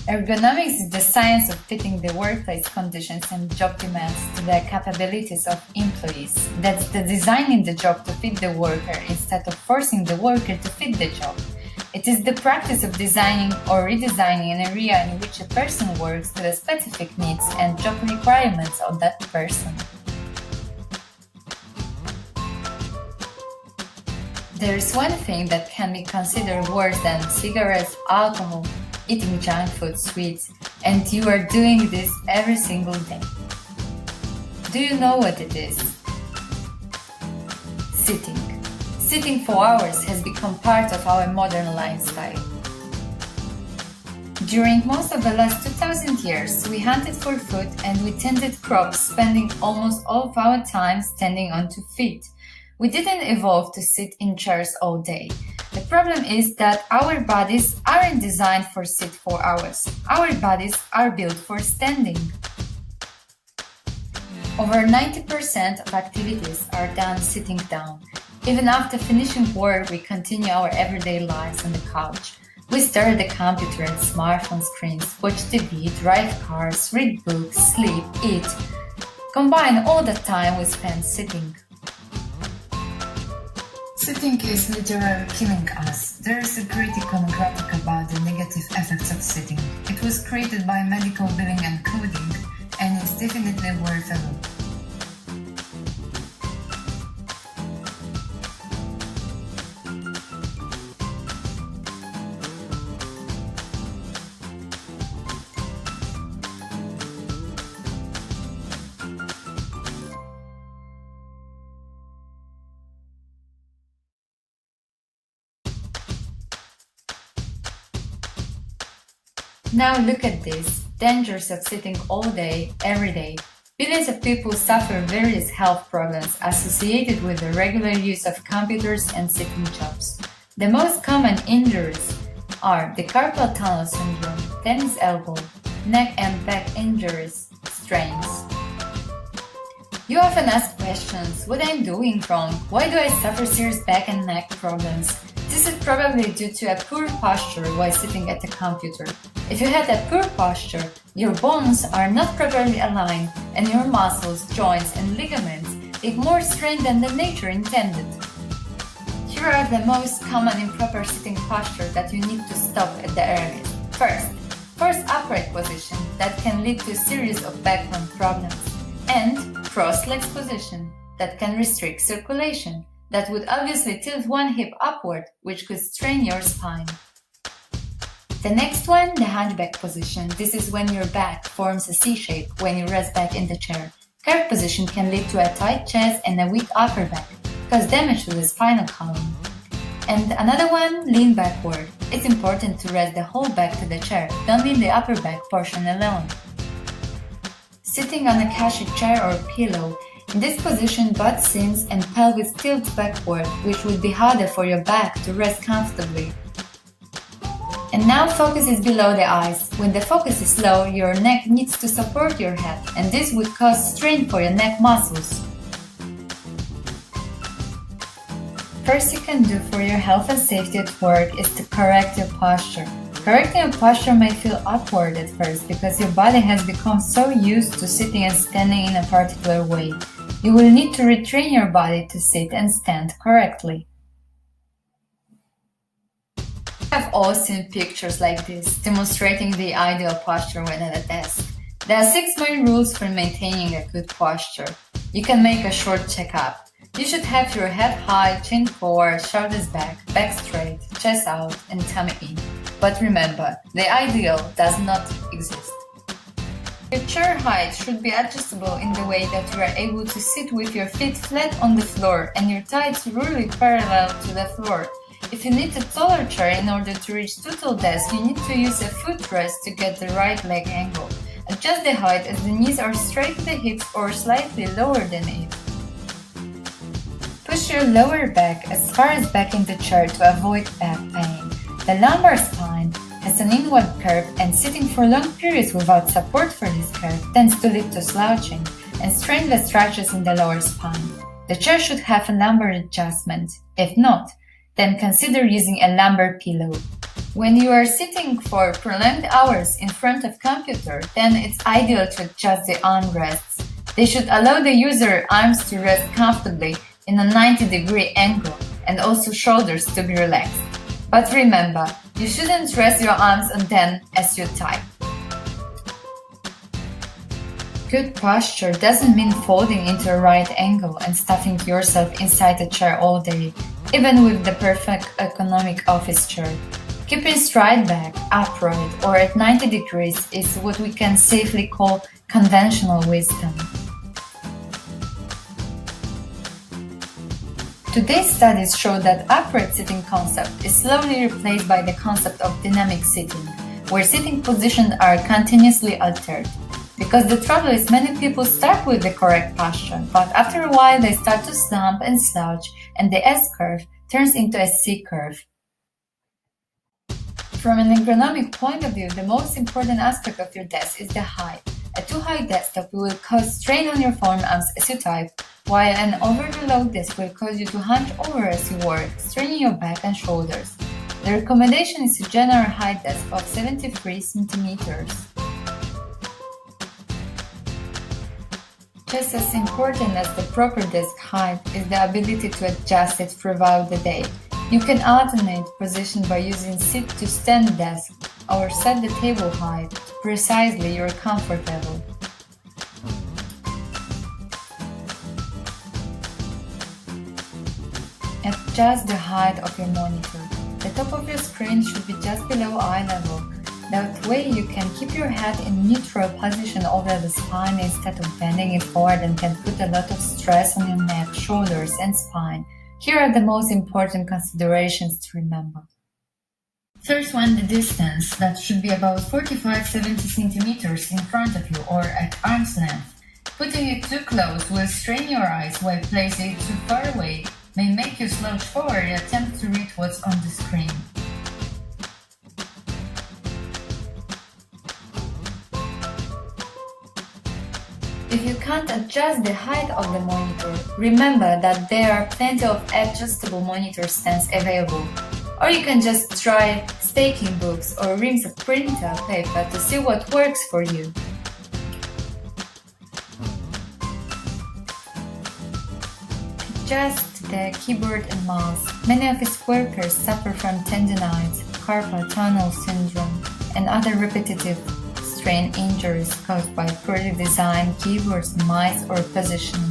Ergonomics is the science of fitting the workplace conditions and job demands to the capabilities of employees. That's the designing the job to fit the worker instead of forcing the worker to fit the job. It is the practice of designing or redesigning an area in which a person works to the specific needs and job requirements of that person. There is one thing that can be considered worse than cigarettes, alcohol, eating junk food, sweets, and you are doing this every single day. Do you know what it is? Sitting. Sitting for hours has become part of our modern lifestyle. During most of the last 2000 years, we hunted for food and we tended crops, spending almost all of our time standing on 2 feet. We didn't evolve to sit in chairs all day. The problem is that our bodies aren't designed for sit for hours. Our bodies are built for standing. Over 90% of activities are done sitting down. Even after finishing work, we continue our everyday lives on the couch. We stare at the computer and smartphone screens, watch TV, drive cars, read books, sleep, eat. Combine all the time we spend sitting. Sitting is literally killing us. There is a great iconographic about the negative effects of sitting. It was created by medical billing and coding, and it's definitely worth a look. Now look at this, dangers of sitting all day, every day. Billions of people suffer various health problems associated with the regular use of computers and sitting jobs. The most common injuries are the carpal tunnel syndrome, tennis elbow, neck and back injuries, strains. You often ask questions, what I'm doing wrong? Why do I suffer serious back and neck problems? This is probably due to a poor posture while sitting at the computer. If you have a poor posture, your bones are not properly aligned and your muscles, joints and ligaments take more strain than the nature intended. Here are the most common improper sitting posture that you need to stop at the earliest. First upright position that can lead to a series of backbone problems, and cross-legs position that can restrict circulation. That would obviously tilt one hip upward, which could strain your spine. The next one, the hunchback position. This is when your back forms a C shape when you rest back in the chair. Curved position can lead to a tight chest and a weak upper back, cause damage to the spinal column. And another one, lean backward. It's important to rest the whole back to the chair, don't lean the upper back portion alone. Sitting on a cushy chair or pillow. In this position, butt sinks and pelvis tilts backward, which would be harder for your back to rest comfortably. And now focus is below the eyes. When the focus is low, your neck needs to support your head, and this would cause strain for your neck muscles. First you can do for your health and safety at work is to correct your posture. Correcting your posture may feel awkward at first because your body has become so used to sitting and standing in a particular way. You will need to retrain your body to sit and stand correctly. We have all seen pictures like this, demonstrating the ideal posture when at a desk. There are 6 main rules for maintaining a good posture. You can make a short checkup. You should have your head high, chin forward, shoulders back, back straight, chest out, and tummy in. But remember, the ideal does not exist. Your chair height should be adjustable in the way that you are able to sit with your feet flat on the floor and your thighs really parallel to the floor. If you need a taller chair in order to reach total desk, you need to use a footrest to get the right leg angle. Adjust the height as the knees are straight to the hips or slightly lower than it. Push your lower back as far as back in the chair to avoid back pain. The lumbar spine has an inward curve, and sitting for long periods without support for this curve tends to lead to slouching and strain the structures in the lower spine. The chair should have a lumbar adjustment. If not, then consider using a lumbar pillow. When you are sitting for prolonged hours in front of computer, then it's ideal to adjust the armrests. They should allow the user arms to rest comfortably in a 90-degree angle and also shoulders to be relaxed. But remember, you shouldn't rest your arms on them as you type. Good posture doesn't mean folding into a right angle and stuffing yourself inside a chair all day, even with the perfect ergonomic office chair. Keeping straight back, upright, or at 90 degrees is what we can safely call conventional wisdom. Today's studies show that upright sitting concept is slowly replaced by the concept of dynamic sitting, where sitting positions are continuously altered. Because the trouble is many people start with the correct posture, but after a while they start to slump and slouch, and the S-curve turns into a C-curve. From an ergonomic point of view, the most important aspect of your desk is the height. A too high desktop will cause strain on your forearms as you type, while an overly low desk will cause you to hunch over as you work, straining your back and shoulders. The recommendation is a general height desk of 73 centimeters. Just as important as the proper desk height is the ability to adjust it throughout the day. You can alternate position by using sit-to-stand desk or set the table height to precisely your comfort level. Adjust the height of your monitor. The top of your screen should be just below eye level. That way you can keep your head in neutral position over the spine instead of bending it forward and can put a lot of stress on your neck, shoulders, and spine. Here are the most important considerations to remember. First one, the distance. That should be about 45-70 centimeters in front of you or at arm's length. Putting it too close will strain your eyes, while placing it too far away may make you slouch forward and attempt to read what's on the screen. If you can't adjust the height of the monitor, remember that there are plenty of adjustable monitor stands available. Or you can just try staking books or reams of printer paper to see what works for you. Adjust the keyboard and mouse. Many office workers suffer from tendinitis, carpal tunnel syndrome, and other repetitive strain injuries caused by poorly designed keyboards, mice, or positioning.